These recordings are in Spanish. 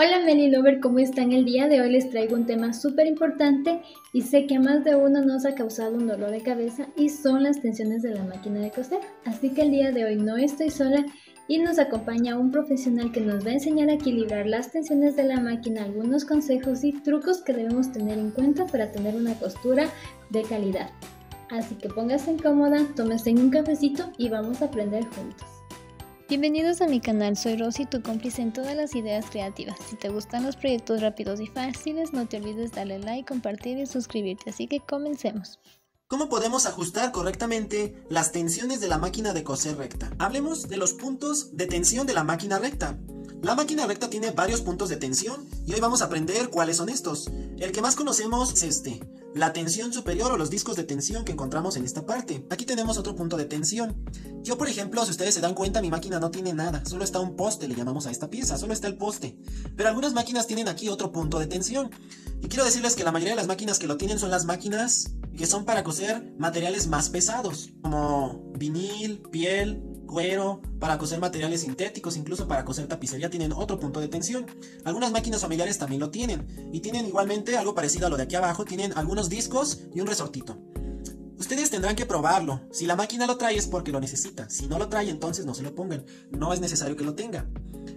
Hola Meli Lover, ¿cómo están? El día de hoy les traigo un tema súper importante y sé que a más de uno nos ha causado un dolor de cabeza y son las tensiones de la máquina de coser. Así que el día de hoy no estoy sola y nos acompaña un profesional que nos va a enseñar a equilibrar las tensiones de la máquina, algunos consejos y trucos que debemos tener en cuenta para tener una costura de calidad. Así que póngase cómoda, tómese un cafecito y vamos a aprender juntos. Bienvenidos a mi canal, soy Rosy, tu cómplice en todas las ideas creativas. Si te gustan los proyectos rápidos y fáciles, no te olvides darle like, compartir y suscribirte, así que comencemos. ¿Cómo podemos ajustar correctamente las tensiones de la máquina de coser recta? Hablemos de los puntos de tensión de la máquina recta. La máquina recta tiene varios puntos de tensión y hoy vamos a aprender cuáles son estos. El que más conocemos es este, la tensión superior o los discos de tensión que encontramos en esta parte. Aquí tenemos otro punto de tensión. Yo, por ejemplo, si ustedes se dan cuenta, mi máquina no tiene nada, solo está un poste, le llamamos a esta pieza, solo está el poste. Pero algunas máquinas tienen aquí otro punto de tensión. Y quiero decirles que la mayoría de las máquinas que lo tienen son las máquinas que son para coser materiales más pesados, como vinil, piel, cuero, para coser materiales sintéticos, incluso para coser tapicería tienen otro punto de tensión. Algunas máquinas familiares también lo tienen, y tienen igualmente algo parecido a lo de aquí abajo, tienen algunos discos y un resortito. Ustedes tendrán que probarlo. Si la máquina lo trae es porque lo necesita. Si no lo trae, entonces no se lo pongan. No es necesario que lo tenga.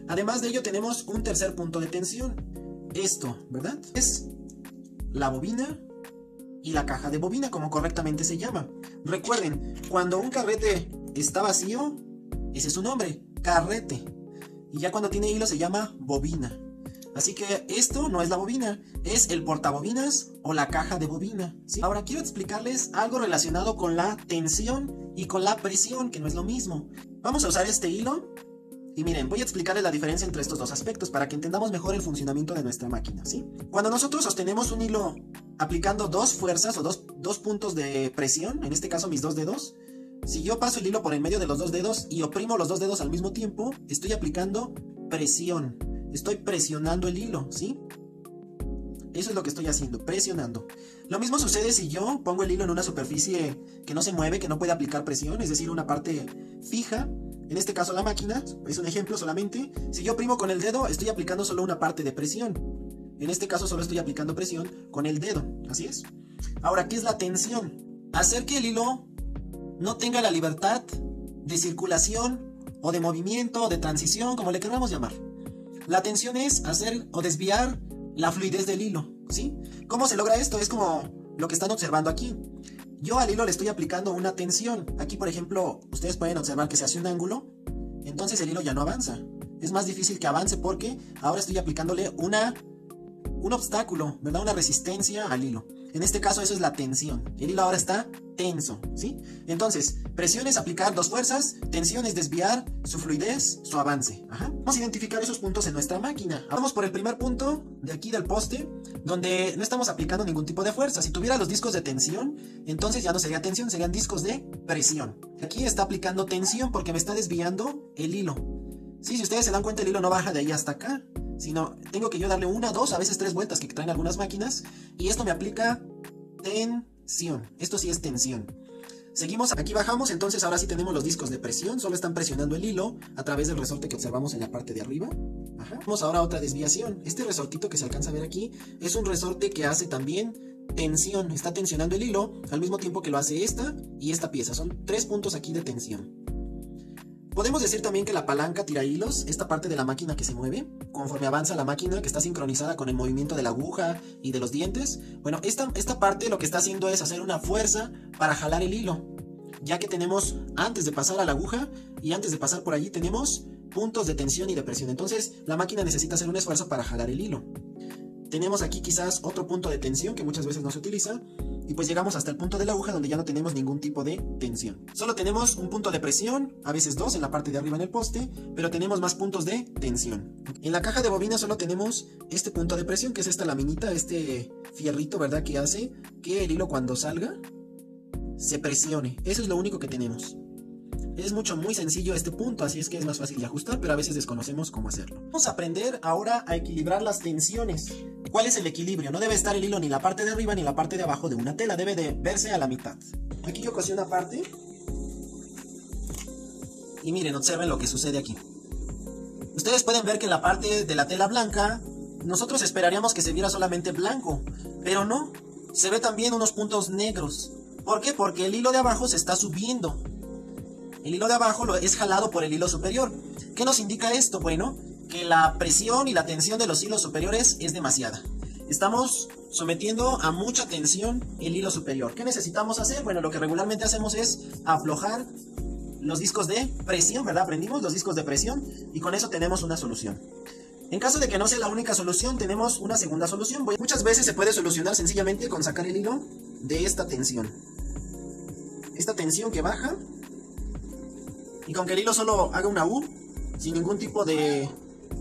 Además de ello, tenemos un tercer punto de tensión. Esto, ¿verdad? Es la bobina y la caja de bobina, como correctamente se llama. Recuerden, cuando un carrete está vacío, ese es su nombre, carrete. Y ya cuando tiene hilo se llama bobina. Así que esto no es la bobina, es el portabobinas o la caja de bobina, ¿sí? Ahora quiero explicarles algo relacionado con la tensión y con la presión, que no es lo mismo. Vamos a usar este hilo y miren, voy a explicarles la diferencia entre estos dos aspectos para que entendamos mejor el funcionamiento de nuestra máquina, ¿sí? Cuando nosotros sostenemos un hilo aplicando dos fuerzas o dos puntos de presión, en este caso mis dos dedos, si yo paso el hilo por en medio de los dos dedos y oprimo los dos dedos al mismo tiempo, estoy aplicando presión. Estoy presionando el hilo, ¿sí? Eso es lo que estoy haciendo, presionando. Lo mismo sucede si yo pongo el hilo en una superficie que no se mueve, que no puede aplicar presión, es decir, una parte fija. En este caso la máquina, es un ejemplo solamente. Si yo oprimo con el dedo, estoy aplicando solo una parte de presión. En este caso solo estoy aplicando presión con el dedo, así es. Ahora, ¿qué es la tensión? Hacer que el hilo no tenga la libertad de circulación o de movimiento o de transición, como le queramos llamar. La tensión es hacer o desviar la fluidez del hilo, ¿sí? ¿Cómo se logra esto? Es como lo que están observando aquí. Yo al hilo le estoy aplicando una tensión. Aquí, por ejemplo, ustedes pueden observar que se hace un ángulo, entonces el hilo ya no avanza. Es más difícil que avance porque ahora estoy aplicándole un obstáculo, ¿verdad? Una resistencia al hilo. En este caso eso es la tensión. El hilo ahora está tenso, ¿sí? Entonces, presión es aplicar dos fuerzas, tensión es desviar su fluidez, su avance. Ajá. Vamos a identificar esos puntos en nuestra máquina. Vamos por el primer punto de aquí del poste, donde no estamos aplicando ningún tipo de fuerza. Si tuviera los discos de tensión, entonces ya no sería tensión, serían discos de presión. Aquí está aplicando tensión porque me está desviando el hilo. Sí, si ustedes se dan cuenta, el hilo no baja de ahí hasta acá, sino tengo que yo darle una, dos, a veces tres vueltas que traen algunas máquinas, y esto me aplica tensión. Esto sí es tensión. Seguimos, aquí bajamos, entonces ahora sí tenemos los discos de presión, solo están presionando el hilo a través del resorte que observamos en la parte de arriba. Ajá. Vamos ahora a otra desviación. Este resortito que se alcanza a ver aquí es un resorte que hace también tensión, está tensionando el hilo al mismo tiempo que lo hace esta y esta pieza. Son tres puntos aquí de tensión. Podemos decir también que la palanca tira hilos, esta parte de la máquina que se mueve, conforme avanza la máquina, que está sincronizada con el movimiento de la aguja y de los dientes. Bueno, esta parte lo que está haciendo es hacer una fuerza para jalar el hilo, ya que tenemos, antes de pasar a la aguja y antes de pasar por allí, tenemos puntos de tensión y de presión. Entonces, la máquina necesita hacer un esfuerzo para jalar el hilo. Tenemos aquí quizás otro punto de tensión que muchas veces no se utiliza. Y pues llegamos hasta el punto de la aguja donde ya no tenemos ningún tipo de tensión. Solo tenemos un punto de presión, a veces dos en la parte de arriba en el poste, pero tenemos más puntos de tensión. En la caja de bobina solo tenemos este punto de presión, que es esta laminita, este fierrito, ¿verdad? Que hace que el hilo cuando salga se presione. Eso es lo único que tenemos. Es muy sencillo este punto, así es que es más fácil de ajustar, pero a veces desconocemos cómo hacerlo. Vamos a aprender ahora a equilibrar las tensiones. ¿Cuál es el equilibrio? No debe estar el hilo ni la parte de arriba ni la parte de abajo de una tela, debe de verse a la mitad. Aquí yo cosí una parte y miren, observen lo que sucede aquí. Ustedes pueden ver que en la parte de la tela blanca nosotros esperaríamos que se viera solamente blanco, pero no, se ve también unos puntos negros. ¿Por qué? Porque el hilo de abajo se está subiendo. El hilo de abajo es jalado por el hilo superior. ¿Qué nos indica esto? Bueno, que la presión y la tensión de los hilos superiores es demasiada. Estamos sometiendo a mucha tensión el hilo superior. ¿Qué necesitamos hacer? Bueno, lo que regularmente hacemos es aflojar los discos de presión, ¿verdad? Aprendimos los discos de presión y con eso tenemos una solución. En caso de que no sea la única solución, tenemos una segunda solución. Muchas veces se puede solucionar sencillamente con sacar el hilo de esta tensión. Esta tensión que baja, y con que el hilo solo haga una U, sin ningún tipo de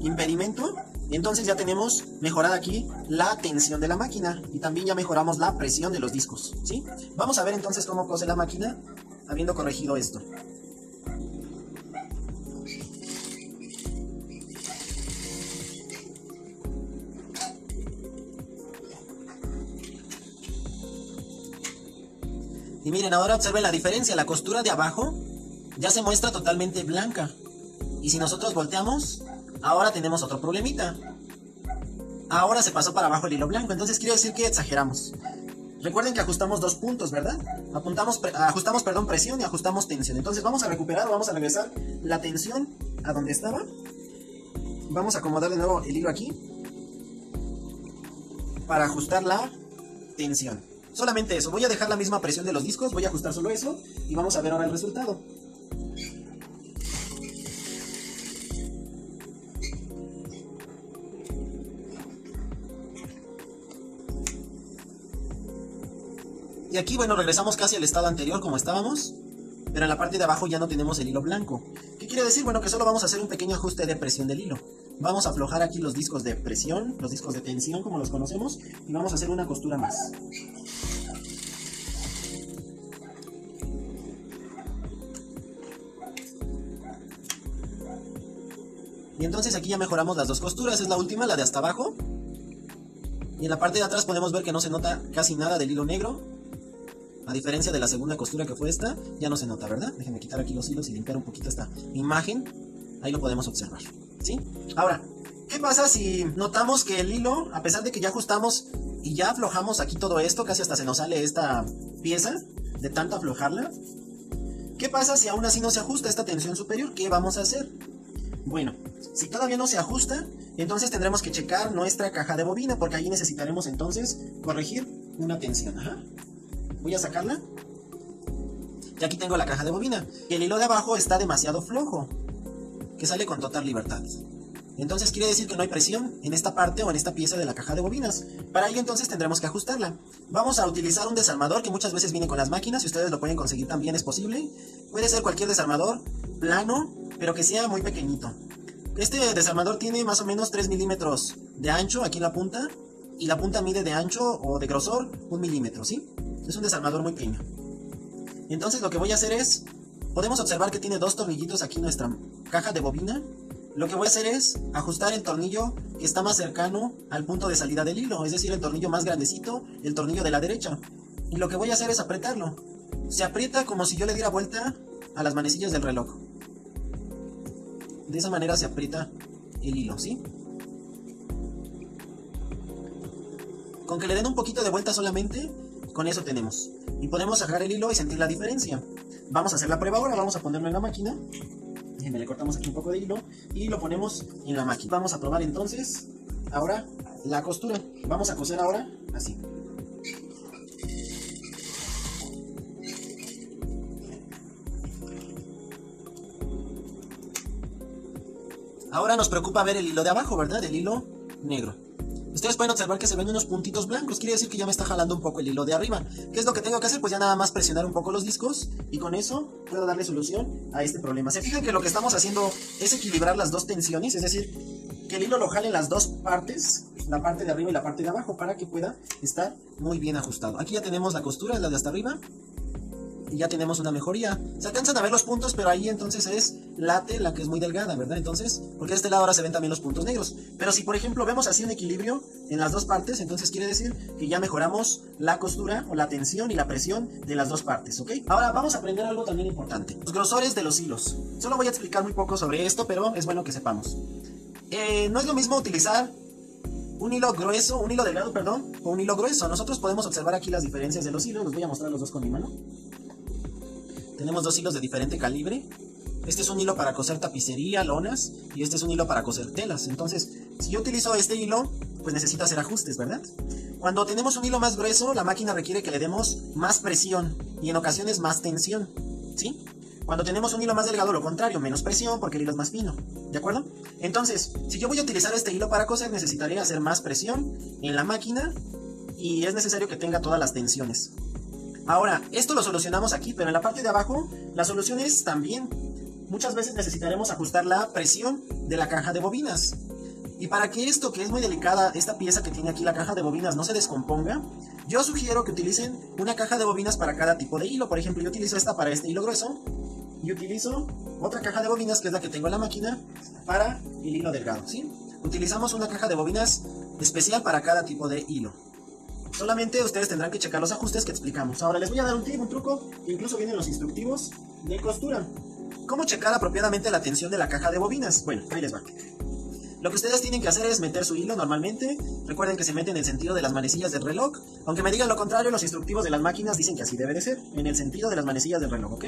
impedimento, entonces ya tenemos mejorada aquí la tensión de la máquina y también ya mejoramos la presión de los discos, ¿sí? Vamos a ver entonces cómo cose la máquina habiendo corregido esto. Y miren, ahora observen la diferencia, la costura de abajo ya se muestra totalmente blanca. Y si nosotros volteamos, ahora tenemos otro problemita. Ahora se pasó para abajo el hilo blanco, entonces quiere decir que exageramos. Recuerden que ajustamos dos puntos, ¿verdad? Ajustamos, presión y ajustamos tensión. Entonces vamos a recuperar, vamos a regresar la tensión a donde estaba. Vamos a acomodar de nuevo el hilo aquí para ajustar la tensión. Solamente eso, voy a dejar la misma presión de los discos, voy a ajustar solo eso y vamos a ver ahora el resultado. Y aquí, bueno, regresamos casi al estado anterior como estábamos, pero en la parte de abajo ya no tenemos el hilo blanco. ¿Qué quiere decir? Bueno, que solo vamos a hacer un pequeño ajuste de presión del hilo. Vamos a aflojar aquí los discos de presión, los discos de tensión como los conocemos, y vamos a hacer una costura más. Y entonces aquí ya mejoramos las dos costuras, es la última, la de hasta abajo. Y en la parte de atrás podemos ver que no se nota casi nada del hilo negro. A diferencia de la segunda costura que fue esta, ya no se nota, ¿verdad? Déjenme quitar aquí los hilos y limpiar un poquito esta imagen. Ahí lo podemos observar, ¿sí? Ahora, ¿qué pasa si notamos que el hilo, a pesar de que ya ajustamos y ya aflojamos aquí todo esto, casi hasta se nos sale esta pieza de tanto aflojarla? ¿Qué pasa si aún así no se ajusta esta tensión superior? ¿Qué vamos a hacer? Bueno, si todavía no se ajusta, entonces tendremos que checar nuestra caja de bobina, porque ahí necesitaremos entonces corregir una tensión. Ajá. Voy a sacarla. Y aquí tengo la caja de bobina. El hilo de abajo está demasiado flojo, que sale con total libertad. Entonces quiere decir que no hay presión en esta parte o en esta pieza de la caja de bobinas. Para ello entonces tendremos que ajustarla. Vamos a utilizar un desarmador que muchas veces viene con las máquinas. Si ustedes lo pueden conseguir también es posible. Puede ser cualquier desarmador plano, pero que sea muy pequeñito. Este desarmador tiene más o menos 3 milímetros de ancho aquí en la punta, y la punta mide de ancho o de grosor 1 milímetro, ¿sí? Es un desarmador muy pequeño. Entonces lo que voy a hacer es, podemos observar que tiene dos tornillitos aquí en nuestra caja de bobina. Lo que voy a hacer es ajustar el tornillo que está más cercano al punto de salida del hilo, es decir, el tornillo más grandecito, el tornillo de la derecha. Y lo que voy a hacer es apretarlo. Se aprieta como si yo le diera vuelta a las manecillas del reloj. De esa manera se aprieta el hilo, ¿sí? Con que le den un poquito de vuelta solamente, con eso tenemos. Y podemos sacar el hilo y sentir la diferencia. Vamos a hacer la prueba ahora, vamos a ponerlo en la máquina. Déjenme, le cortamos aquí un poco de hilo y lo ponemos en la máquina. Vamos a probar entonces ahora la costura. Vamos a coser ahora así. Ahora nos preocupa ver el hilo de abajo, ¿verdad? El hilo negro. Ustedes pueden observar que se ven unos puntitos blancos, quiere decir que ya me está jalando un poco el hilo de arriba. ¿Qué es lo que tengo que hacer? Pues ya nada más presionar un poco los discos y con eso puedo darle solución a este problema. Se fijan que lo que estamos haciendo es equilibrar las dos tensiones, es decir, que el hilo lo jale en las dos partes, la parte de arriba y la parte de abajo, para que pueda estar muy bien ajustado. Aquí ya tenemos la costura, la de hasta arriba, y ya tenemos una mejoría. Se alcanzan a ver los puntos, pero ahí entonces es la tela que es muy delgada, ¿verdad? Entonces, porque de este lado ahora se ven también los puntos negros. Pero si por ejemplo vemos así un equilibrio en las dos partes, entonces quiere decir que ya mejoramos la costura o la tensión y la presión de las dos partes, ¿ok? Ahora vamos a aprender algo también importante: los grosores de los hilos. Solo voy a explicar muy poco sobre esto, pero es bueno que sepamos. No es lo mismo utilizar un hilo grueso, un hilo delgado, perdón, o un hilo grueso. Nosotros podemos observar aquí las diferencias de los hilos. Les voy a mostrar los dos con mi mano. Tenemos dos hilos de diferente calibre. Este es un hilo para coser tapicería, lonas, y este es un hilo para coser telas. Entonces, si yo utilizo este hilo, pues necesita hacer ajustes, ¿verdad? Cuando tenemos un hilo más grueso, la máquina requiere que le demos más presión y en ocasiones más tensión, ¿sí? Cuando tenemos un hilo más delgado, lo contrario, menos presión porque el hilo es más fino, ¿de acuerdo? Entonces, si yo voy a utilizar este hilo para coser, necesitaría hacer más presión en la máquina y es necesario que tenga todas las tensiones. Ahora, esto lo solucionamos aquí, pero en la parte de abajo, las soluciones también. Muchas veces necesitaremos ajustar la presión de la caja de bobinas. Y para que esto, que es muy delicada, esta pieza que tiene aquí la caja de bobinas, no se descomponga, yo sugiero que utilicen una caja de bobinas para cada tipo de hilo. Por ejemplo, yo utilizo esta para este hilo grueso y utilizo otra caja de bobinas, que es la que tengo en la máquina, para el hilo delgado, ¿sí? Utilizamos una caja de bobinas especial para cada tipo de hilo. Solamente ustedes tendrán que checar los ajustes que explicamos. Ahora les voy a dar un tip, un truco, que incluso vienen los instructivos de costura. ¿Cómo checar apropiadamente la tensión de la caja de bobinas? Bueno, ahí les va. Lo que ustedes tienen que hacer es meter su hilo normalmente. Recuerden que se mete en el sentido de las manecillas del reloj. Aunque me digan lo contrario, los instructivos de las máquinas dicen que así debe de ser. En el sentido de las manecillas del reloj, ¿ok?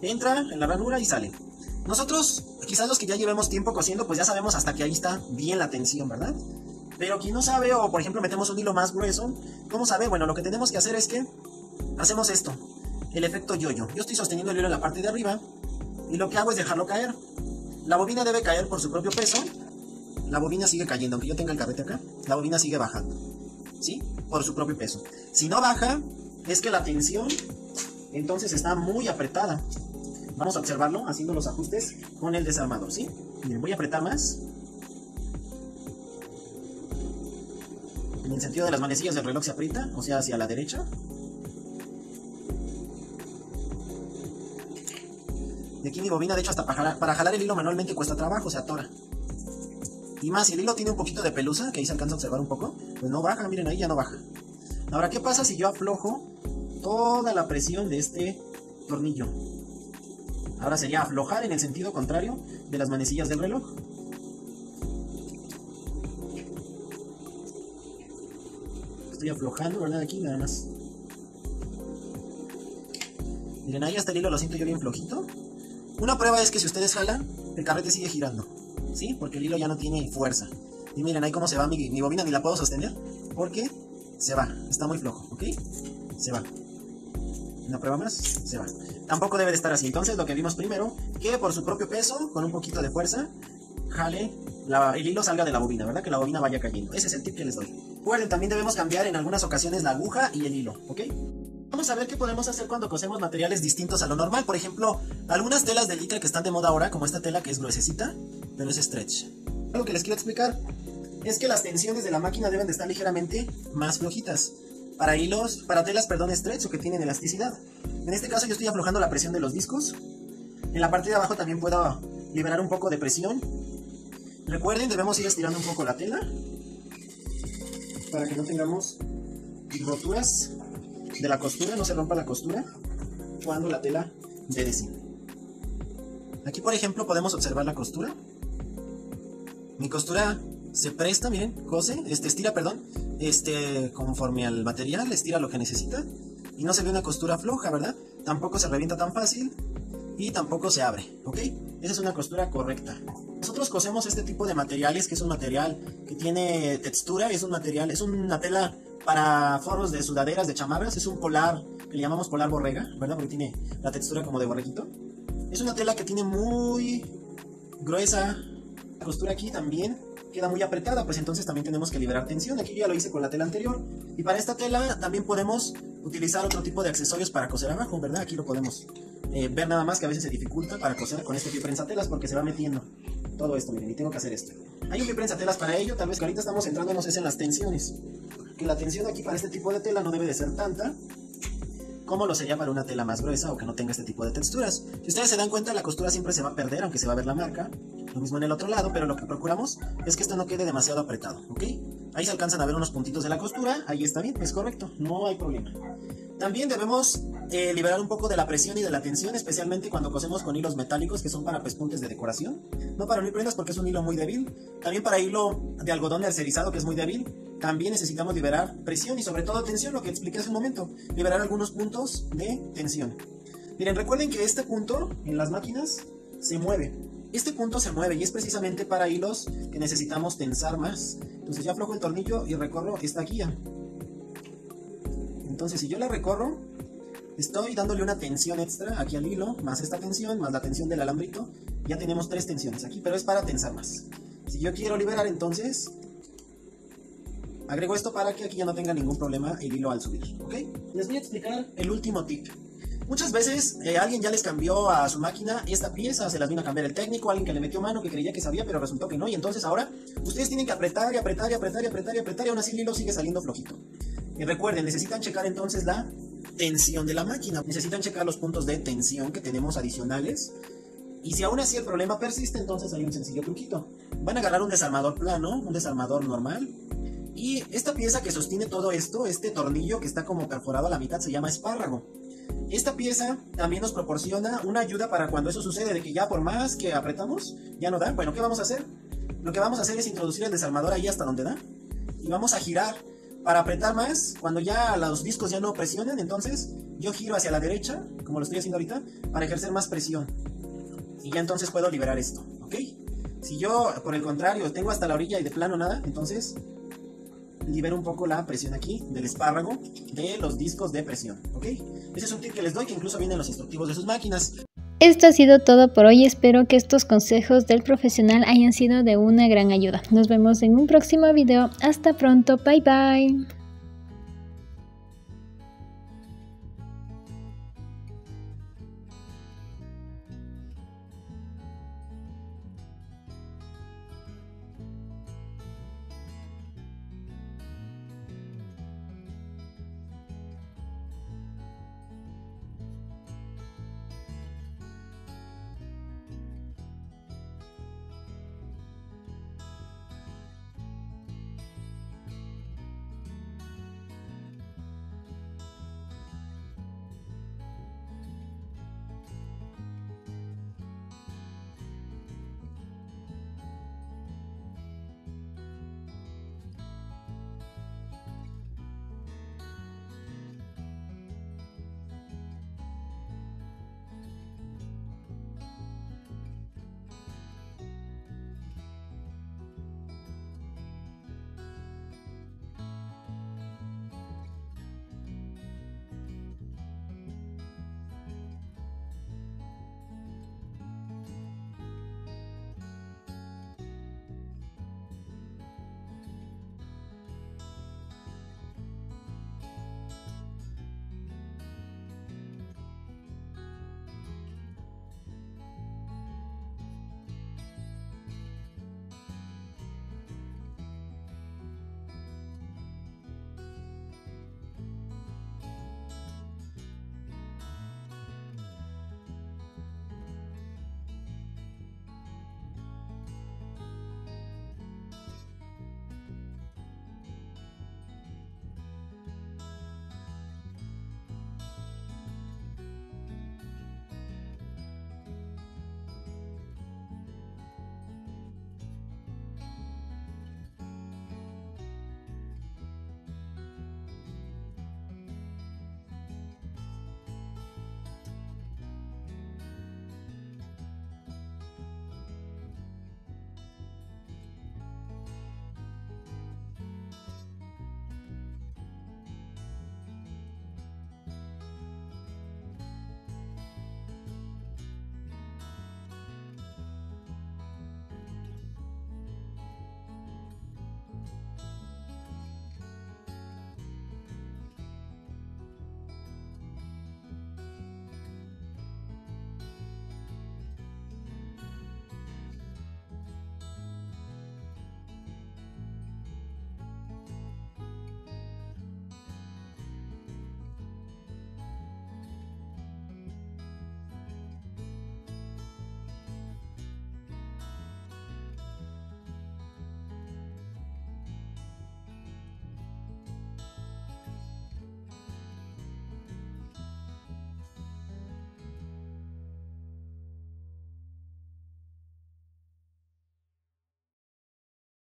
Entra en la ranura y sale. Nosotros, quizás los que ya llevemos tiempo cosiendo, pues ya sabemos hasta que ahí está bien la tensión, ¿verdad? Pero quien no sabe, o por ejemplo metemos un hilo más grueso, ¿cómo sabe? Bueno, lo que tenemos que hacer es que hacemos esto, el efecto yo-yo. Yo estoy sosteniendo el hilo en la parte de arriba y lo que hago es dejarlo caer. La bobina debe caer por su propio peso. La bobina sigue cayendo, aunque yo tenga el carrete acá, la bobina sigue bajando, ¿sí? Por su propio peso. Si no baja, es que la tensión entonces está muy apretada. Vamos a observarlo haciendo los ajustes con el desarmador, ¿sí? Miren, voy a apretar más. En el sentido de las manecillas del reloj se aprieta, o sea, hacia la derecha. Y aquí mi bobina, de hecho, hasta para jalar el hilo manualmente cuesta trabajo, se atora. Y más, si el hilo tiene un poquito de pelusa, que ahí se alcanza a observar un poco, pues no baja, miren ahí ya no baja. Ahora, ¿qué pasa si yo aflojo toda la presión de este tornillo? Ahora sería aflojar en el sentido contrario de las manecillas del reloj. Estoy aflojando, ¿verdad? Aquí nada más. Miren, ahí hasta el hilo lo siento yo bien flojito. Una prueba es que si ustedes jalan, el carrete sigue girando, ¿sí? Porque el hilo ya no tiene fuerza. Y miren ahí cómo se va mi bobina, ni la puedo sostener, porque se va, está muy flojo, ¿ok? Se va. Una prueba más, se va. Tampoco debe de estar así. Entonces lo que vimos primero, que por su propio peso, con un poquito de fuerza, jale, el hilo salga de la bobina, ¿verdad? Que la bobina vaya cayendo. Ese es el tip que les doy. Recuerden, también debemos cambiar en algunas ocasiones la aguja y el hilo, ¿ok? Vamos a ver qué podemos hacer cuando cosemos materiales distintos a lo normal. Por ejemplo, algunas telas de licra que están de moda ahora, como esta tela que es gruesecita, pero es stretch. Algo que les quiero explicar es que las tensiones de la máquina deben de estar ligeramente más flojitas. Para telas, stretch o que tienen elasticidad. En este caso yo estoy aflojando la presión de los discos. En la parte de abajo también puedo liberar un poco de presión. Recuerden, debemos ir estirando un poco la tela para que no tengamos roturas de la costura, no se rompa la costura cuando la tela dé de sí. Aquí por ejemplo podemos observar la costura. Mi costura se presta, miren, estira, conforme al material, estira lo que necesita y no se ve una costura floja, ¿verdad? Tampoco se revienta tan fácil y tampoco se abre, ¿ok? Esa es una costura correcta. Nosotros cosemos este tipo de materiales, que es un material que tiene textura, es una tela para forros de sudaderas, de chamarras, es un polar, que le llamamos polar borrega, ¿verdad? Porque tiene la textura como de borreguito. Es una tela que tiene muy gruesa, la costura aquí también queda muy apretada, pues entonces también tenemos que liberar tensión. Aquí yo ya lo hice con la tela anterior. Y para esta tela también podemos utilizar otro tipo de accesorios para coser abajo, ¿verdad? Aquí lo podemos ver nada más que a veces se dificulta para coser con este pie prensatelas porque se va metiendo todo esto, miren, y tengo que hacer esto. Hay un pie prensatelas para ello, tal vez que ahorita estamos centrándonos en las tensiones. Que la tensión aquí para este tipo de tela no debe de ser tanta como lo sería para una tela más gruesa o que no tenga este tipo de texturas. Si ustedes se dan cuenta, la costura siempre se va a perder, aunque se va a ver la marca. Lo mismo en el otro lado, pero lo que procuramos es que esto no quede demasiado apretado, ¿ok? Ahí se alcanzan a ver unos puntitos de la costura, ahí está bien, es correcto, no hay problema. También debemos liberar un poco de la presión y de la tensión, especialmente cuando cosemos con hilos metálicos que son para pespuntes de decoración. No para unir prendas porque es un hilo muy débil. También para hilo de algodón mercerizado que es muy débil. También necesitamos liberar presión y sobre todo tensión, lo que expliqué hace un momento. Liberar algunos puntos de tensión. Miren, recuerden que este punto en las máquinas se mueve. Este punto se mueve y es precisamente para hilos que necesitamos tensar más. Entonces yo aflojo el tornillo y recorro esta guía. Entonces si yo la recorro, estoy dándole una tensión extra aquí al hilo, más esta tensión, más la tensión del alambrito. Ya tenemos 3 tensiones aquí, pero es para tensar más. Si yo quiero liberar, entonces agrego esto para que aquí ya no tenga ningún problema el hilo al subir, ¿ok? Les voy a explicar el último tip. Muchas veces alguien ya les cambió a su máquina esta pieza, se las vino a cambiar el técnico, alguien que le metió mano, que creía que sabía, pero resultó que no, y entonces ahora ustedes tienen que apretar y apretar y apretar y apretar y apretar y aún así el hilo sigue saliendo flojito. Y recuerden, necesitan checar entonces la tensión de la máquina, necesitan checar los puntos de tensión que tenemos adicionales, y si aún así el problema persiste, entonces hay un sencillo truquito. Van a agarrar un desarmador plano, un desarmador normal, y esta pieza que sostiene todo esto, este tornillo que está como perforado a la mitad, se llama espárrago. Esta pieza también nos proporciona una ayuda para cuando eso sucede, de que ya por más que apretamos, ya no da. Bueno, ¿qué vamos a hacer? Lo que vamos a hacer es introducir el desarmador ahí hasta donde da, y vamos a girar para apretar más. Cuando ya los discos ya no presionan, entonces yo giro hacia la derecha, como lo estoy haciendo ahorita, para ejercer más presión. Y ya entonces puedo liberar esto, ¿ok? Si yo, por el contrario, tengo hasta la orilla y de plano nada, entonces libero un poco la presión aquí del espárrago de los discos de presión, ¿ok? Ese es un tip que les doy, que incluso viene en los instructivos de sus máquinas. Esto ha sido todo por hoy, espero que estos consejos del profesional hayan sido de una gran ayuda. Nos vemos en un próximo video, hasta pronto, bye bye.